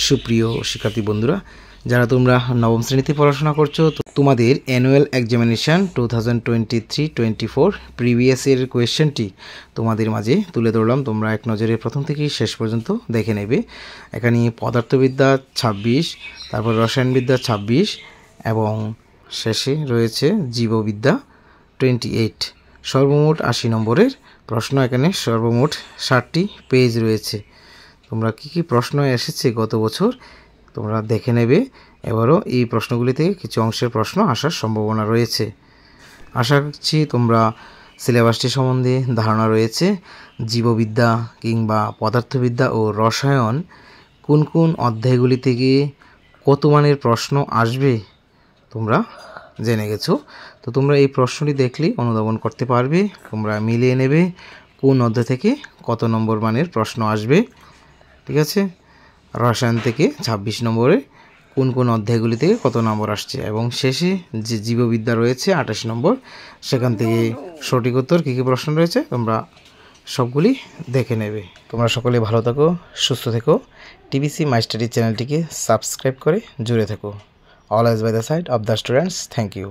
সুপ্রিয় শিক্ষার্থী বন্ধুরা, যারা তোমরা নবম শ্রেণীতে পড়াশোনা করছো, তোমাদের অ্যানুয়াল এক্সামিনেশান 2023-24 প্রিভিয়াস এর কোয়েশ্চেনটি তোমাদের মাঝে তুলে ধরলাম। তোমরা এক নজরে প্রথম থেকে শেষ পর্যন্ত দেখে নেবে। এখানে পদার্থবিদ্যা 26, তারপর রসায়নবিদ্যা 26 এবং শেষে রয়েছে জীববিদ্যা 28। সর্বমোট 80 নম্বরের প্রশ্ন। এখানে সর্বমোট 60টি পেজ রয়েছে। তোমরা কি প্রশ্ন এসেছে গত বছর তোমরা দেখে নেবে। এবারও এই প্রশ্নগুলি থেকে কিছু অংশের প্রশ্ন আসার সম্ভাবনা রয়েছে। আশা করছি তোমরা সিলেবাসটি সম্বন্ধে ধারণা রয়েছে। জীববিদ্যা কিংবা পদার্থবিদ্যা ও রসায়ন কোন কোন অধ্যায়গুলি থেকে কত মানের প্রশ্ন আসবে তোমরা জেনে গেছো। তো তোমরা এই প্রশ্নটি দেখলেই অনুধাবন করতে পারবে। তোমরা মিলিয়ে নেবে কোন অধ্যায় থেকে কত নম্বর মানের প্রশ্ন আসবে। ঠিক আছে, রসায়ন থেকে 26 নম্বরে কোন কোন অধ্যায়গুলি থেকে কত নম্বর আসছে, এবং শেষে যে জীববিদ্যা রয়েছে 28 নম্বর, সেখান থেকে সঠিক উত্তর কী কী প্রশ্ন রয়েছে তোমরা সবগুলি দেখে নেবে। তোমরা সকলে ভালো থাকো, সুস্থ থেকো। টিবিসি মাই স্টাডি চ্যানেলটিকে সাবস্ক্রাইব করে জুড়ে থেকো। Always by the side of the students. Thank you.